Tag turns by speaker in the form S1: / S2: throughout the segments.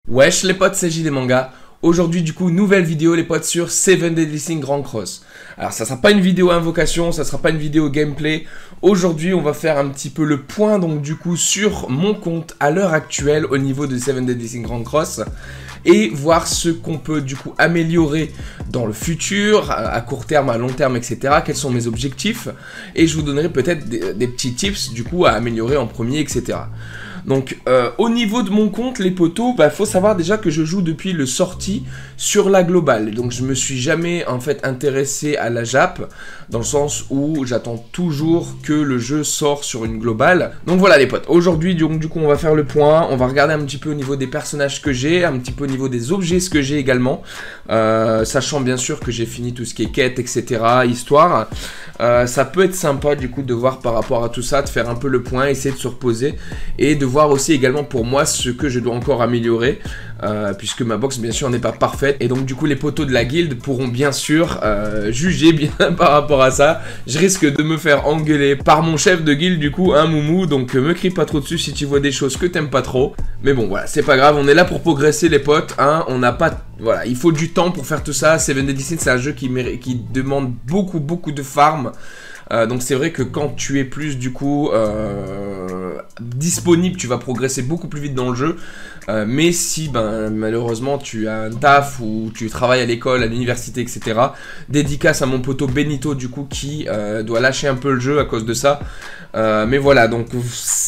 S1: Wesh les potes, c'est JD Manga. Aujourd'hui du coup, nouvelle vidéo les potes sur 7 Deadly Sins Grand Cross. Alors ça sera pas une vidéo invocation, ça sera pas une vidéo gameplay. Aujourd'hui on va faire un petit peu le point donc du coup sur mon compte à l'heure actuelle au niveau de 7 Deadly Sins Grand Cross. Et voir ce qu'on peut du coup améliorer dans le futur, à court terme, à long terme, etc. Quels sont mes objectifs. Et je vous donnerai peut-être des petits tips du coup à améliorer en premier, etc. Donc au niveau de mon compte les potos, faut savoir déjà que je joue depuis le sorti sur la globale. Donc je me suis jamais en fait intéressé à la Jap, dans le sens où j'attends toujours que le jeu sort sur une globale. Donc voilà les potes, aujourd'hui du coup on va faire le point, on va regarder un petit peu au niveau des personnages que j'ai, un petit peu au niveau des objets ce que j'ai également, sachant bien sûr que j'ai fini tout ce qui est quête, etc. histoire. Ça peut être sympa du coup de voir par rapport à tout ça, de faire un peu le point, essayer de se reposer et de voir aussi également pour moi ce que je dois encore améliorer, puisque ma box bien sûr n'est pas parfaite. Et donc du coup les potos de la guilde pourront bien sûr juger bien par rapport à ça. Je risque de me faire engueuler par mon chef de guilde du coup, un moumou, donc me crie pas trop dessus si tu vois des choses que t'aimes pas trop. Mais bon voilà, c'est pas grave, on est là pour progresser les potes, hein. On n'a pas... Voilà, il faut du temps pour faire tout ça. 7 Deadly Sins c'est un jeu qui demande beaucoup de farm. Donc c'est vrai que quand tu es plus du coup disponible, tu vas progresser beaucoup plus vite dans le jeu. Mais si malheureusement tu as un taf ou tu travailles à l'école, à l'université, etc. Dédicace à mon poteau Benito du coup qui doit lâcher un peu le jeu à cause de ça. Mais voilà, donc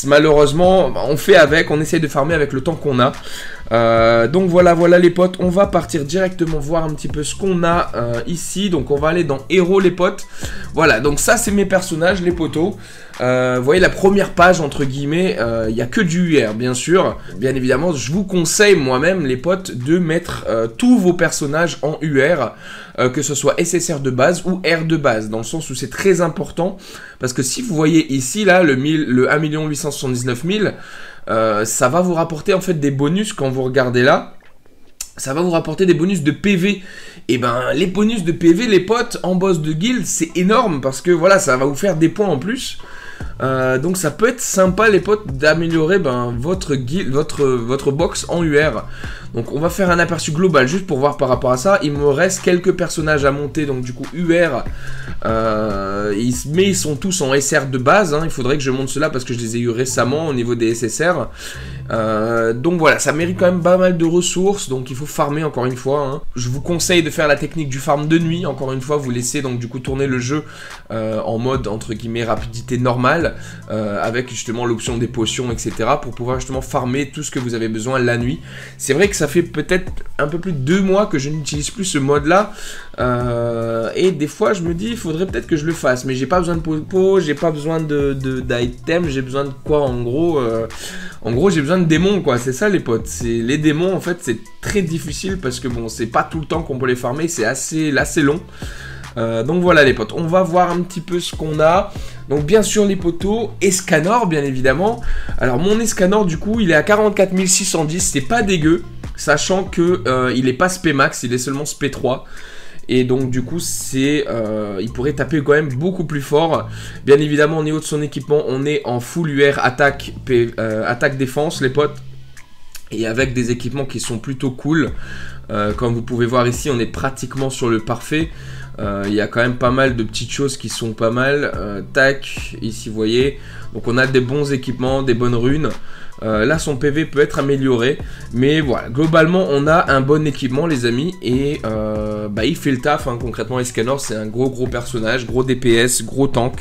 S1: malheureusement on fait avec, on essaye de farmer avec le temps qu'on a. Donc voilà les potes, on va partir directement voir un petit peu ce qu'on a ici. Donc on va aller dans héros les potes. Voilà, donc ça c'est mes personnages les potos. Vous voyez la première page entre guillemets, il n'y a que du UR bien sûr. Bien évidemment je vous conseille moi-même les potes de mettre tous vos personnages en UR, que ce soit SSR de base ou R de base, dans le sens où c'est très important. Parce que si vous voyez ici là le 1 879 000, ça va vous rapporter en fait des bonus quand vous regardez là. Ça va vous rapporter des bonus de PV. Et les bonus de PV les potes en boss de guild c'est énorme, parce que voilà ça va vous faire des points en plus. Donc ça peut être sympa les potes d'améliorer votre guild, votre box en UR. Donc on va faire un aperçu global juste pour voir par rapport à ça. Il me reste quelques personnages à monter, donc du coup UR, mais ils sont tous en SR de base, hein. Il faudrait que je monte cela parce que je les ai eu récemment au niveau des SSR. Donc voilà, ça mérite quand même pas mal de ressources, donc il faut farmer encore une fois, hein. Je vous conseille de faire la technique du farm de nuit, encore une fois, vous laissez donc du coup tourner le jeu en mode entre guillemets rapidité normale, avec justement l'option des potions, etc. pour pouvoir justement farmer tout ce que vous avez besoin la nuit. C'est vrai que ça fait peut-être un peu plus de 2 mois que je n'utilise plus ce mode là, et des fois je me dis il faudrait peut-être que je le fasse, mais j'ai pas besoin de popo, j'ai pas besoin d'items, j'ai besoin de quoi en gros j'ai besoin de démons quoi, c'est ça les potes. Les démons en fait c'est très difficile parce que bon c'est pas tout le temps qu'on peut les farmer, c'est assez long. Donc voilà les potes, on va voir un petit peu ce qu'on a. Donc bien sûr les potos, Escanor bien évidemment. Alors mon Escanor du coup il est à 44 610, c'est pas dégueu, sachant que il est pas SP max, il est seulement SP 3. Et donc du coup il pourrait taper quand même beaucoup plus fort. Bien évidemment au niveau de son équipement on est en full UR attaque, attaque défense les potes. Et avec des équipements qui sont plutôt cool. Comme vous pouvez voir ici on est pratiquement sur le parfait. Il y a quand même pas mal de petites choses qui sont pas mal. Tac, ici vous voyez. Donc on a des bons équipements, des bonnes runes. Là son PV peut être amélioré. Mais voilà, globalement on a un bon équipement les amis. Et il fait le taf, hein. Concrètement Escanor c'est un gros personnage. Gros DPS, gros tank.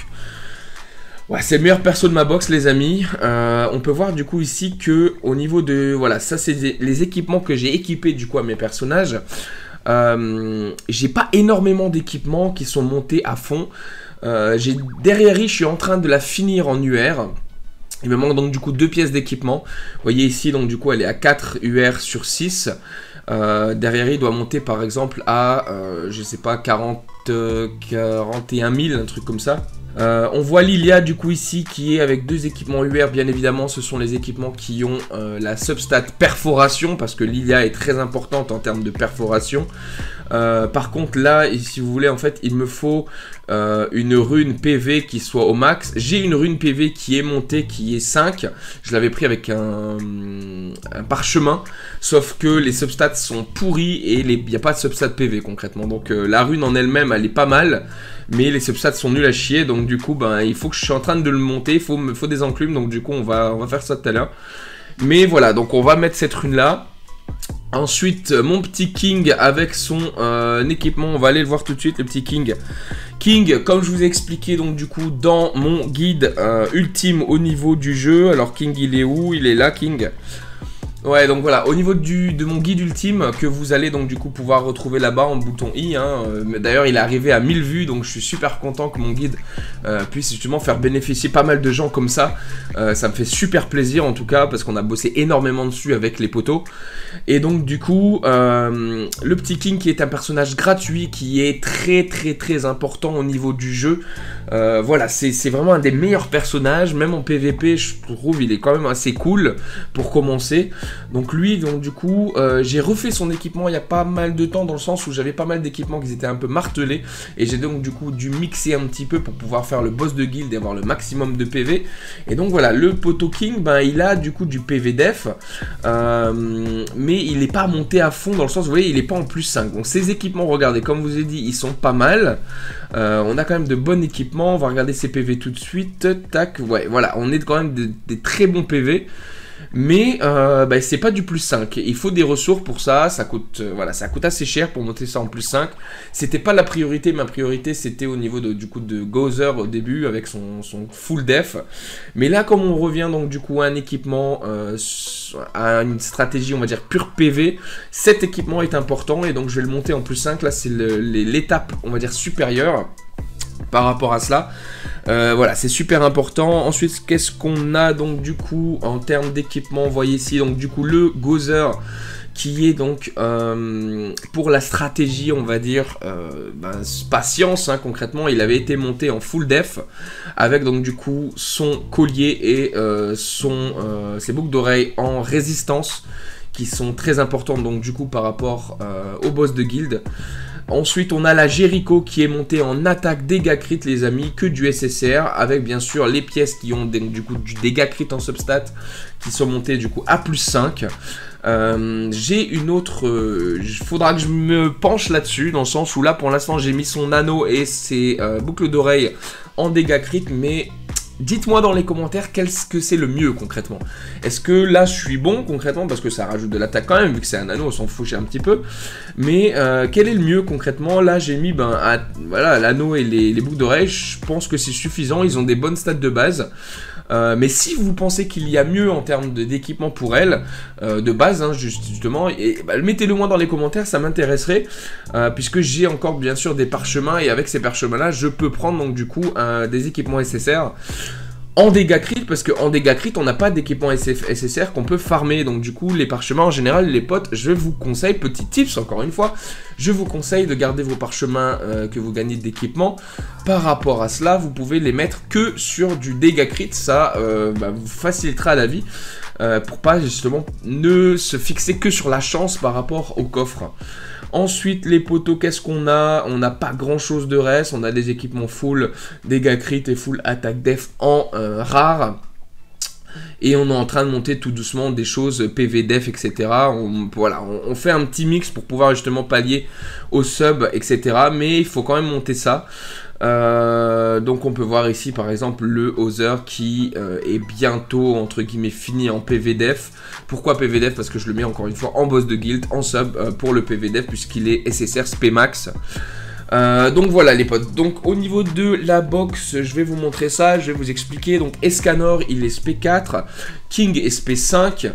S1: Ouais, c'est le meilleur perso de ma box les amis. On peut voir du coup ici que au niveau de... Voilà, ça c'est les équipements que j'ai équipés du coup à mes personnages. J'ai pas énormément d'équipements qui sont montés à fond. Derrière, je suis en train de la finir en UR. Il me manque donc du coup 2 pièces d'équipement. Vous voyez ici donc du coup elle est à 4 UR sur 6. Derrière il doit monter par exemple à je sais pas 41 000, un truc comme ça. On voit Lilia du coup ici qui est avec 2 équipements UR, bien évidemment ce sont les équipements qui ont la substat perforation parce que Lilia est très importante en termes de perforation. Par contre là, si vous voulez en fait il me faut une rune PV qui soit au max. J'ai une rune PV qui est montée, qui est 5. Je l'avais pris avec un parchemin, sauf que les substats sont pourris et il n'y a pas de substat PV concrètement. Donc la rune en elle-même elle est pas mal, mais les substats sont nuls à chier. Donc du coup ben, il faut que je suis en train de le monter, il faut des enclumes. Donc du coup on va faire ça tout à l'heure. Mais voilà, donc on va mettre cette rune là. Ensuite, mon petit King avec son équipement, on va aller le voir tout de suite, le petit King. King, comme je vous ai expliqué donc du coup dans mon guide ultime au niveau du jeu. Alors King il est où? Il est là King. Ouais, donc voilà, au niveau de mon guide ultime que vous allez donc du coup pouvoir retrouver là-bas en bouton I, hein, d'ailleurs il est arrivé à 1000 vues, donc je suis super content que mon guide puisse justement faire bénéficier pas mal de gens comme ça. Ça me fait super plaisir en tout cas parce qu'on a bossé énormément dessus avec les potos. Et donc du coup, le petit King qui est un personnage gratuit qui est très important au niveau du jeu. Voilà, c'est vraiment un des meilleurs personnages, même en PVP je trouve il est quand même assez cool pour commencer. Donc lui, donc du coup, j'ai refait son équipement il y a pas mal de temps dans le sens où j'avais pas mal d'équipements qui étaient un peu martelés et j'ai donc du coup dû mixer un petit peu pour pouvoir faire le boss de guild et avoir le maximum de PV. Et donc voilà, le Poto King, ben il a du coup du PV def, mais il n'est pas monté à fond dans le sens, vous voyez, il n'est pas en plus 5. Donc ces équipements, regardez, comme je vous ai dit, ils sont pas mal. On a quand même de bons équipements, on va regarder ses PV tout de suite. Tac, ouais, voilà, on est quand même des très bons PV. Mais bah, c'est pas du plus 5, il faut des ressources pour ça, ça coûte, voilà, ça coûte assez cher pour monter ça en plus 5. C'était pas la priorité, ma priorité c'était au niveau du coup de Gozer au début avec son full def. Mais là comme on revient donc du coup à un équipement, à une stratégie on va dire pure PV, cet équipement est important et donc je vais le monter en plus 5, là c'est l'étape on va dire supérieure. Par rapport à cela, voilà, c'est super important. Ensuite, qu'est-ce qu'on a donc du coup en termes d'équipement? Vous voyez ici donc du coup le Gozer qui est donc pour la stratégie, on va dire, patience, hein, concrètement, il avait été monté en full def avec donc du coup son collier et ses boucles d'oreilles en résistance qui sont très importantes donc du coup par rapport au boss de guild. Ensuite, on a la Jericho qui est montée en attaque dégâts crit, les amis, que du SSR, avec bien sûr les pièces qui ont du coup du dégâts crit en substat, qui sont montées du coup à plus 5. J'ai une autre, faudra que je me penche là-dessus, dans le sens où là pour l'instant j'ai mis son anneau et ses boucles d'oreilles en dégâts crit, mais dites-moi dans les commentaires qu'est-ce que c'est le mieux concrètement. Est-ce que là je suis bon concrètement parce que ça rajoute de l'attaque quand même vu que c'est un anneau, on s'en fout un petit peu. Mais quel est le mieux concrètement? Là j'ai mis voilà, l'anneau et les boucles d'oreilles, je pense que c'est suffisant, ils ont des bonnes stats de base. Mais si vous pensez qu'il y a mieux en termes d'équipement pour elle, de base, hein, justement, mettez-le moi dans les commentaires, ça m'intéresserait, puisque j'ai encore bien sûr des parchemins, et avec ces parchemins-là, je peux prendre donc du coup des équipements SSR en dégâts crit, parce qu'en dégâts crit, on n'a pas d'équipement SSR qu'on peut farmer. Donc du coup, les parchemins, en général, les potes, je vous conseille, petit tips, encore une fois, je vous conseille de garder vos parchemins que vous gagnez d'équipement. Par rapport à cela, vous pouvez les mettre que sur du dégâts crit, ça vous facilitera la vie, pour pas justement ne se fixer que sur la chance par rapport au coffre. Ensuite, les poteaux, qu'est-ce qu'on a? On n'a pas grand-chose de reste. On a des équipements full dégâts crit et full attaque def en rare. Et on est en train de monter tout doucement des choses PV def, etc. Voilà, on fait un petit mix pour pouvoir justement pallier au sub, etc. Mais il faut quand même monter ça. Donc on peut voir ici par exemple le Other qui est bientôt entre guillemets fini en PV def. Pourquoi PV def? Parce que je le mets encore une fois en boss de guild, en sub pour le PV def puisqu'il est SSR SP max. Donc voilà les potes, donc au niveau de la box, je vais vous montrer ça, je vais vous expliquer. Donc Escanor il est SP4, King SP5,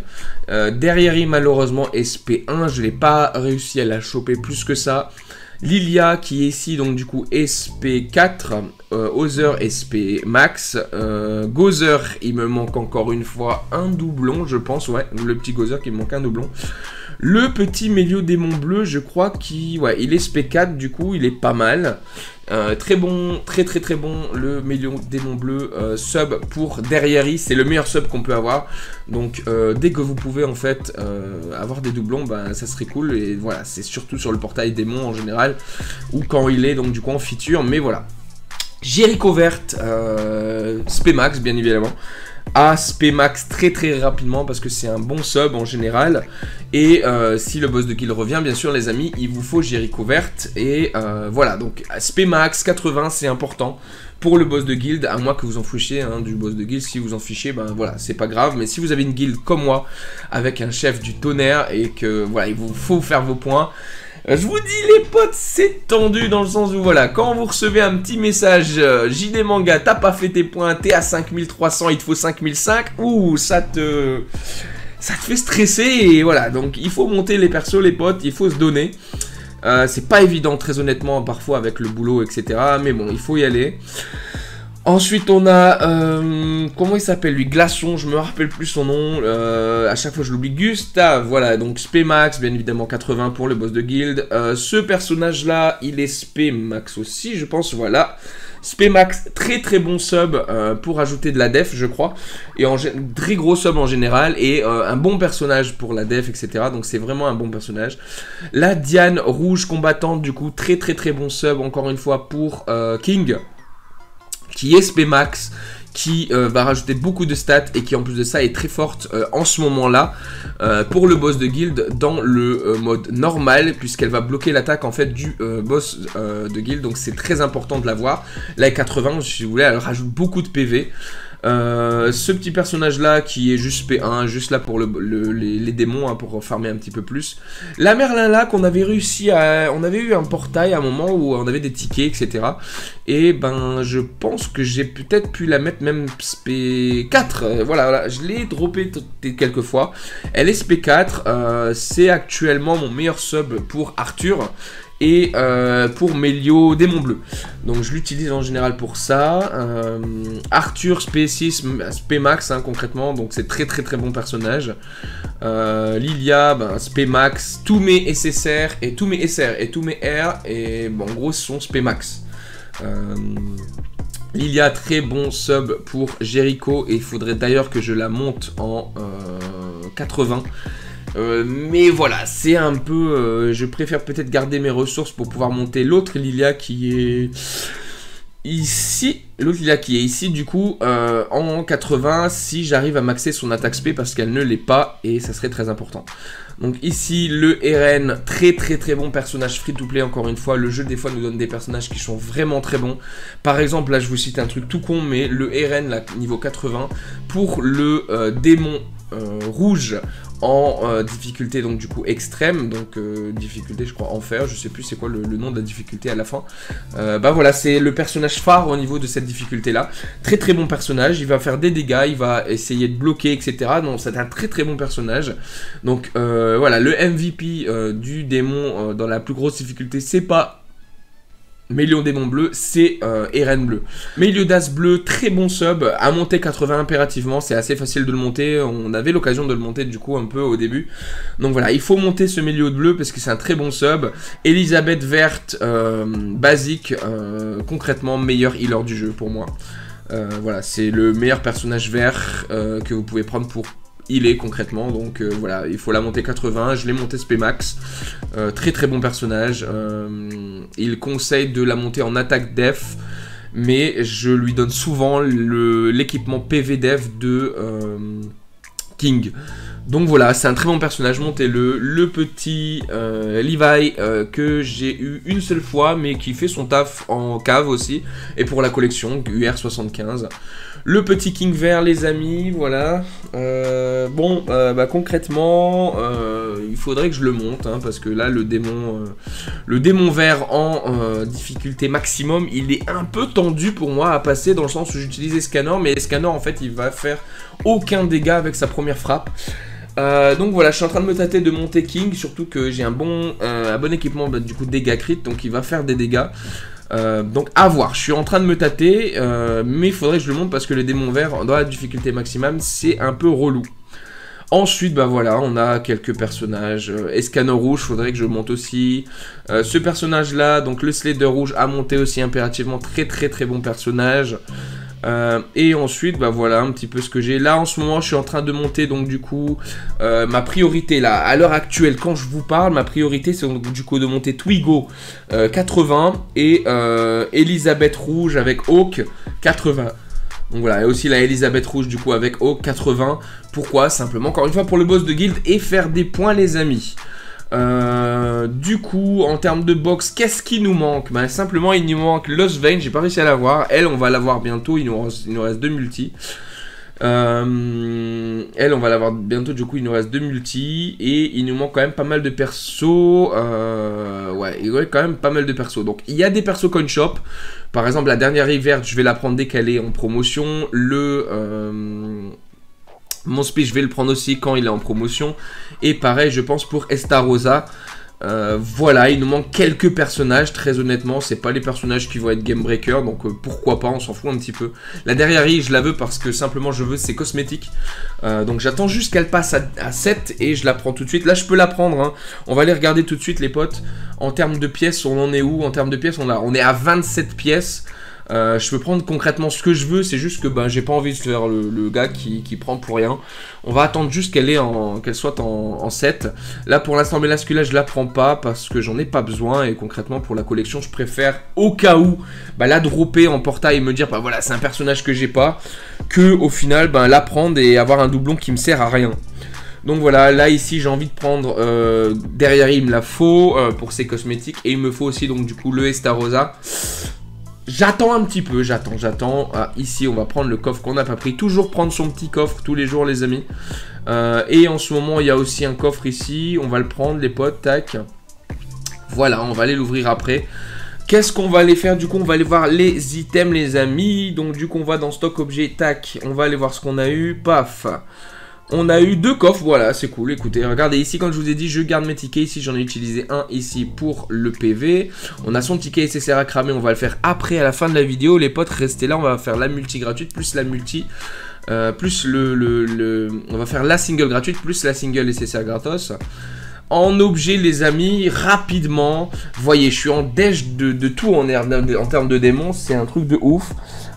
S1: derrière il malheureusement SP1, je n'ai pas réussi à la choper plus que ça. Lilia qui est ici donc du coup SP4, Other SP max, Gozer il me manque encore une fois un doublon je pense, ouais, le petit Gozer qui me manque un doublon. Le petit Mélio démon bleu, je crois qu'il ouais, il est SP4, du coup, il est pas mal. Très bon, très bon, le Mélio démon bleu sub pour derrière c'est le meilleur sub qu'on peut avoir. Donc dès que vous pouvez en fait avoir des doublons, bah, ça serait cool. Et voilà, c'est surtout sur le portail démon en général, ou quand il est donc du coup en feature, mais voilà. Jericho verte, Spmax bien évidemment. À Spmax très rapidement parce que c'est un bon sub en général. Et si le boss de guild revient, bien sûr les amis, il vous faut Jericho verte. Et voilà, donc Spmax 80 c'est important pour le boss de guild, à moins que vous en fichiez hein, du boss de guild. Si vous en fichez, ben voilà, c'est pas grave. Mais si vous avez une guild comme moi, avec un chef du tonnerre et que voilà, il vous faut faire vos points. Je vous dis les potes, c'est tendu dans le sens où voilà, quand vous recevez un petit message JD Manga, t'as pas fait tes points, t'es à 5300, il te faut 5005, ouh, ça te fait stresser et voilà, donc il faut monter les persos les potes, il faut se donner. C'est pas évident très honnêtement parfois avec le boulot etc, mais bon, il faut y aller. Ensuite on a, comment il s'appelle lui, Glaçon, je me rappelle plus son nom, à chaque fois je l'oublie, Gustave, voilà, donc Spmax, bien évidemment 80 pour le boss de guild, ce personnage là, il est Spmax aussi, je pense, voilà, Spmax, très bon sub pour ajouter de la def, je crois, et très gros sub en général, et un bon personnage pour la def, etc., donc c'est vraiment un bon personnage. La Diane rouge combattante, du coup, très bon sub, encore une fois, pour King, qui est Spmax, qui va rajouter beaucoup de stats et qui en plus de ça est très forte en ce moment là pour le boss de guild dans le mode normal, puisqu'elle va bloquer l'attaque en fait du boss de guild, donc c'est très important de la voir. La 80 si vous voulez, elle rajoute beaucoup de PV. Ce petit personnage là qui est juste P1, juste là pour les démons hein, pour farmer un petit peu plus. La Merlin là qu'on avait réussi à... On avait eu un portail à un moment où on avait des tickets etc. Et ben je pense que j'ai peut-être pu la mettre même SP4. Voilà, je l'ai droppé quelques fois. Elle est SP4, c'est actuellement mon meilleur sub pour Arthur. Et pour Mélio démon bleu. Donc je l'utilise en général pour ça. Arthur Spé6 Spmax hein, concrètement. Donc c'est très bon personnage. Lilia, ben, Spmax, tous mes SSR et tous mes SR et tous mes R. Et bon, en gros ce sont Spmax. Lilia, très bon sub pour Jericho. Et il faudrait d'ailleurs que je la monte en 80. Mais voilà, c'est un peu... je préfère peut-être garder mes ressources pour pouvoir monter l'autre Lilia qui est ici. L'autre Lilia qui est ici, du coup, en 80, si j'arrive à maxer son attaque spé parce qu'elle ne l'est pas, et ça serait très important. Donc ici, le RN, très bon personnage free-to-play, encore une fois. Le jeu, des fois, nous donne des personnages qui sont vraiment très bons. Par exemple, là, je vous cite un truc tout con, mais le RN, là, niveau 80, pour le démon rouge en difficulté donc du coup extrême, donc difficulté je crois enfer, je sais plus c'est quoi le nom de la difficulté à la fin. Bah voilà, c'est le personnage phare au niveau de cette difficulté là. Très bon personnage, il va faire des dégâts, il va essayer de bloquer etc. Donc c'est un très bon personnage. Donc voilà, le MVP du démon dans la plus grosse difficulté, c'est pas Mélio démon bleu, c'est RN bleu. Méliodas bleu, très bon sub, à monter 80 impérativement, c'est assez facile de le monter, on avait l'occasion de le monter du coup un peu au début. Donc voilà, il faut monter ce Mélio bleu parce que c'est un très bon sub. Elisabeth verte, basique, concrètement meilleur healer du jeu pour moi. Voilà, c'est le meilleur personnage vert que vous pouvez prendre pour healer concrètement, donc voilà, il faut la monter 80, je l'ai monté Spmax, très bon personnage, il conseille de la monter en attaque def, mais je lui donne souvent l'équipement PV def de King. Donc voilà, c'est un très bon personnage, montez-le. Le petit Levi que j'ai eu une seule fois, mais qui fait son taf en cave aussi, et pour la collection, UR75. Le petit King vert, les amis, voilà. Bon, bah, concrètement, il faudrait que je le monte, hein, parce que là, le démon vert en difficulté maximum, il est un peu tendu pour moi à passer, dans le sens où j'utilise Escanor, mais Escanor, en fait, il va faire aucun dégât avec sa première frappe. Donc voilà, je suis en train de me tâter de monter King, surtout que j'ai un bon équipement, bah, du coup, dégâts crit, donc il va faire des dégâts. Donc à voir, je suis en train de me tâter, mais il faudrait que je le monte parce que le démon vert dans la difficulté maximum c'est un peu relou. Ensuite, bah voilà, on a quelques personnages. Escanor rouge, faudrait que je monte aussi. Ce personnage-là, donc le Slader rouge, à monter aussi impérativement. Très bon personnage. Et ensuite, bah voilà un petit peu ce que j'ai. Là, en ce moment, je suis en train de monter, donc du coup, ma priorité, là, à l'heure actuelle, quand je vous parle, ma priorité, c'est donc du coup de monter Twigo 80 et Elisabeth rouge avec Hawk 80. Donc voilà, et aussi la Elisabeth rouge du coup avec Hawk 80. Pourquoi? Simplement, encore une fois, pour le boss de guild et faire des points, les amis. Du coup, en termes de box, qu'est-ce qui nous manque? Ben, simplement, il nous manque Lost Vein, j'ai pas réussi à l'avoir. Elle, on va l'avoir bientôt, il nous reste 2 multis. Elle, on va l'avoir bientôt, du coup, il nous reste 2 multis. Et il nous manque quand même pas mal de persos. Ouais, il y a quand même pas mal de persos. Donc, il y a des persos coin shop. Par exemple, la dernière verte, je vais la prendre dès qu'elle est en promotion. Mon speech, je vais le prendre aussi quand il est en promotion. Et pareil, je pense pour Estarossa. Voilà, il nous manque quelques personnages. Très honnêtement, c'est pas les personnages qui vont être game breaker. Donc pourquoi pas, on s'en fout un petit peu. La dernière je la veux parce que simplement je veux ses cosmétiques. Donc j'attends juste qu'elle passe à 7 et je la prends tout de suite. Là, je peux la prendre. Hein. On va aller regarder tout de suite, les potes. En termes de pièces, on en est où? En termes de pièces, on est à 27 pièces. Je peux prendre concrètement ce que je veux, c'est juste que ben, j'ai pas envie de faire le gars qui prend pour rien. On va attendre juste qu'elle soit en 7. Là pour l'instant Melascula je la prends pas parce que j'en ai pas besoin et concrètement pour la collection je préfère au cas où bah, la dropper en portail et me dire bah voilà c'est un personnage que j'ai pas, que au final ben, la prendre et avoir un doublon qui me sert à rien. Donc voilà, là ici j'ai envie de prendre, derrière il me la faut pour ses cosmétiques et il me faut aussi donc du coup le Estarossa. J'attends un petit peu, j'attends. Ah, ici, on va prendre le coffre qu'on n'a pas pris. Toujours prendre son petit coffre tous les jours, les amis. Et en ce moment, il y a aussi un coffre ici. On va le prendre, les potes. Tac. Voilà, on va aller l'ouvrir après. Qu'est-ce qu'on va aller faire? Du coup, on va aller voir les items, les amis. Donc, du coup, on va dans stock objet. Tac. On va aller voir ce qu'on a eu. Paf. On a eu 2 coffres, voilà, c'est cool. Écoutez, regardez ici, comme je vous ai dit, je garde mes tickets. Ici, j'en ai utilisé un ici pour le PV. On a son ticket SSR à cramer, on va le faire après, à la fin de la vidéo. Les potes, restez là, on va faire la multi gratuite, plus la multi, plus on va faire la single gratuite, plus la single SSR gratos. En objet, les amis, rapidement, voyez, je suis en déj de tout en termes de démons, c'est un truc de ouf.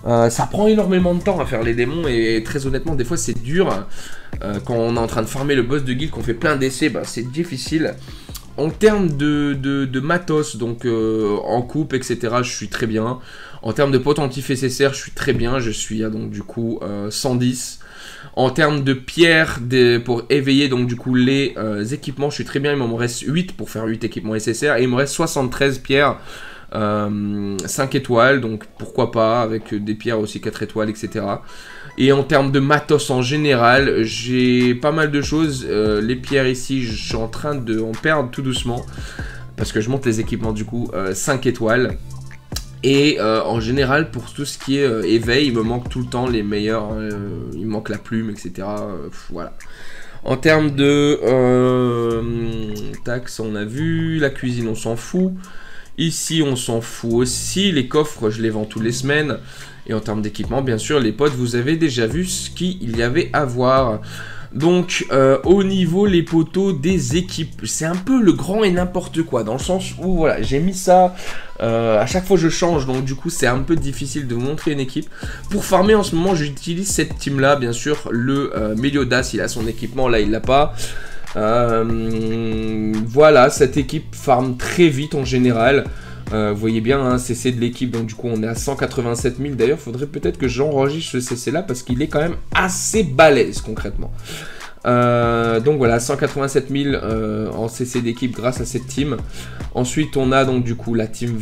S1: Ça prend énormément de temps à faire les démons et très honnêtement, des fois, c'est dur. Quand on est en train de farmer le boss de guild, qu'on fait plein d'essais, bah, c'est difficile. En termes de matos, donc en coupe, etc., je suis très bien. En termes de potentif SSR, je suis très bien. Je suis à donc du coup 110. En termes de pierres pour éveiller donc du coup les équipements, je suis très bien. Il m'en reste 8 pour faire 8 équipements SSR. Et il me reste 73 pierres 5 étoiles. Donc pourquoi pas avec des pierres aussi 4 étoiles, etc. Et en termes de matos en général, j'ai pas mal de choses. Les pierres ici, je suis en train de en perdre tout doucement. Parce que je monte les équipements du coup 5 étoiles. Et en général, pour tout ce qui est éveil, il me manque tout le temps les meilleurs. Il me manque la plume, etc. Voilà. En termes de taxes, on a vu. La cuisine, on s'en fout. Ici, on s'en fout aussi. Les coffres, je les vends toutes les semaines. Et en termes d'équipement, bien sûr, les potes, vous avez déjà vu ce qu'il y avait à voir. Donc, au niveau les poteaux des équipes, c'est un peu le grand et n'importe quoi. Dans le sens où, voilà, j'ai mis ça... à chaque fois, je change. Donc, du coup, c'est un peu difficile de vous montrer une équipe. Pour farmer, en ce moment, j'utilise cette team-là. Bien sûr, le Meliodas, il a son équipement. Là, il l'a pas. Voilà, cette équipe farme très vite en général. Vous voyez bien, hein, CC de l'équipe, donc du coup on est à 187 000. D'ailleurs, il faudrait peut-être que j'enregistre ce CC là parce qu'il est quand même assez balèze concrètement. Donc voilà, 187 000 en CC d'équipe grâce à cette team. Ensuite, on a donc du coup la team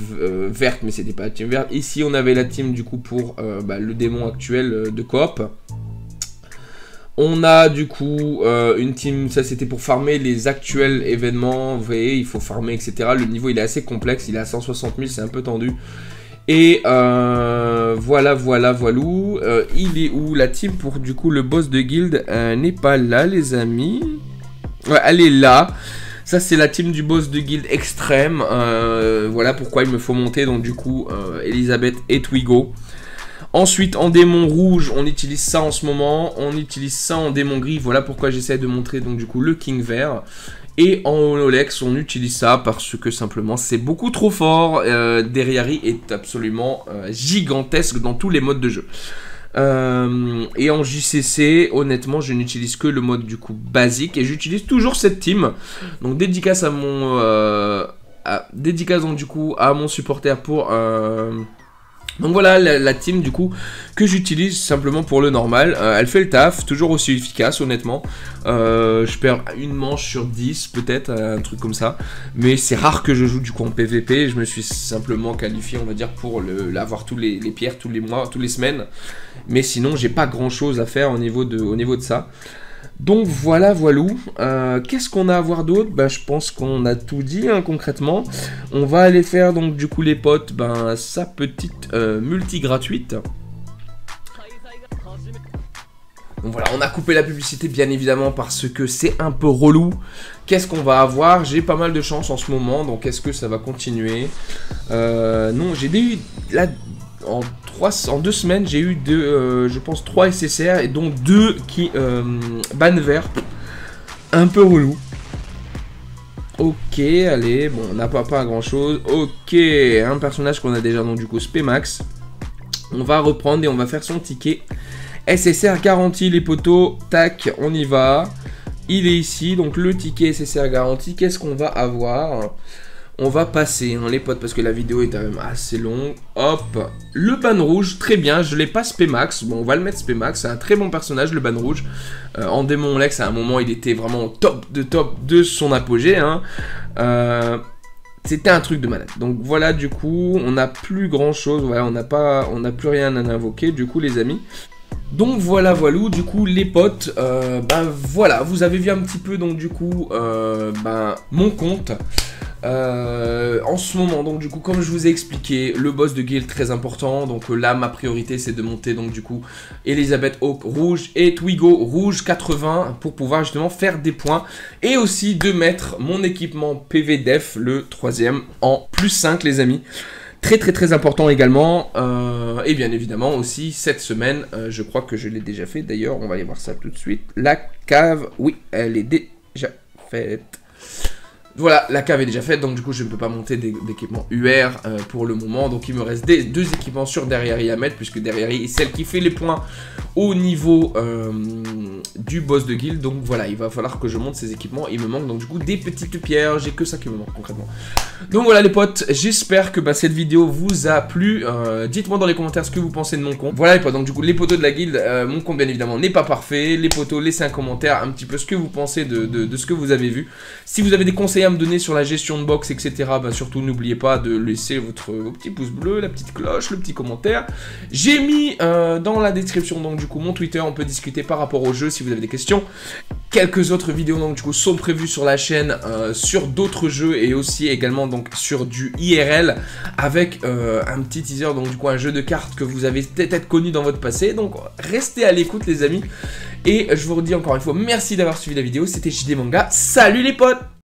S1: verte, mais c'était pas la team verte. Ici, on avait la team du coup pour le démon actuel de coop. On a du coup une team, ça c'était pour farmer les actuels événements, vous voyez, il faut farmer, etc. Le niveau il est assez complexe, il est à 160 000, c'est un peu tendu. Et voilà. Il est où la team pour du coup le boss de guild n'est pas là les amis. Ouais, elle est là. Ça c'est la team du boss de guild extrême. Voilà pourquoi il me faut monter donc du coup Elisabeth et Twigo. Ensuite, en démon rouge, on utilise ça en ce moment. On utilise ça en démon gris. Voilà pourquoi j'essaie de montrer donc du coup le King vert. Et en Hololex, on utilise ça parce que simplement c'est beaucoup trop fort. Deriari est absolument gigantesque dans tous les modes de jeu. Et en JCC, honnêtement, je n'utilise que le mode du coup basique et j'utilise toujours cette team. Donc dédicace à mon dédicace donc du coup à mon supporter pour donc voilà la team du coup que j'utilise simplement pour le normal. Elle fait le taf, toujours aussi efficace honnêtement. Je perds une manche sur 10 peut-être, un truc comme ça. Mais c'est rare que je joue du coup en PVP. Je me suis simplement qualifié on va dire pour avoir tous les pierres tous les mois, toutes les semaines. Mais sinon j'ai pas grand chose à faire au niveau de ça. Donc voilà, voilou. Qu'est-ce qu'on a à voir d'autre? Bah, je pense qu'on a tout dit hein, concrètement. On va aller faire donc du coup les potes, sa petite multi gratuite. Donc voilà, on a coupé la publicité bien évidemment parce que c'est un peu relou. Qu'est-ce qu'on va avoir? J'ai pas mal de chance en ce moment, donc est-ce que ça va continuer? Non, j'ai eu là en 2 semaines, j'ai eu je pense 3 SSR et dont 2 qui ban vert. Un peu relou. Ok, allez, bon, on n'a pas grand chose. Ok, un personnage qu'on a déjà donc du coup Spemax. On va reprendre et on va faire son ticket. SSR garanti les potos, tac, on y va. Il est ici, donc le ticket SSR garanti. Qu'est-ce qu'on va avoir? On va passer hein, les potes parce que la vidéo est quand même assez longue. Hop, le ban rouge, très bien, je l'ai pas Spemax. Bon, on va le mettre Spemax, c'est un très bon personnage le ban rouge. En démon Lex, à un moment, il était vraiment au top de son apogée. Hein. C'était un truc de malade. Donc voilà, du coup, on n'a plus grand chose. Voilà, on n'a plus rien à invoquer, du coup, les amis. Donc voilà, voilou, du coup les potes, voilà, vous avez vu un petit peu donc du coup mon compte. En ce moment, donc du coup, comme je vous ai expliqué, le boss de guild très important. Donc là, ma priorité, c'est de monter donc du coup Elizabeth Hawk rouge et Twigo rouge 80 pour pouvoir justement faire des points et aussi de mettre mon équipement PV Def, le 3ème, en plus 5, les amis. Très important également. Et bien évidemment aussi cette semaine, je crois que je l'ai déjà fait. D'ailleurs, on va aller voir ça tout de suite. La cave, oui, elle est déjà faite. Voilà, la cave est déjà faite, donc du coup je ne peux pas monter d'équipement UR pour le moment. Donc il me reste 2 équipements sur Deriari à mettre, puisque Deriari est celle qui fait les points au niveau du boss de guild. Donc voilà, il va falloir que je monte ces équipements. Il me manque donc du coup des petites pierres, j'ai que ça qui me manque concrètement. Donc voilà les potes, j'espère que cette vidéo vous a plu. Dites-moi dans les commentaires ce que vous pensez de mon compte. Voilà les potes, donc du coup les potos de la guilde, mon compte bien évidemment n'est pas parfait. Les potos, laissez un commentaire un petit peu ce que vous pensez de ce que vous avez vu. Si vous avez des conseils à me donner sur la gestion de box, etc., surtout n'oubliez pas de laisser vos petits pouces bleus, la petite cloche, le petit commentaire. J'ai mis dans la description donc du coup mon Twitter, on peut discuter par rapport au jeu si vous avez des questions. Quelques autres vidéos donc du coup sont prévues sur la chaîne sur d'autres jeux et aussi également donc sur du IRL avec un petit teaser, donc du coup un jeu de cartes que vous avez peut-être connu dans votre passé. Donc restez à l'écoute les amis et je vous redis encore une fois merci d'avoir suivi la vidéo. C'était JD Manga, salut les potes.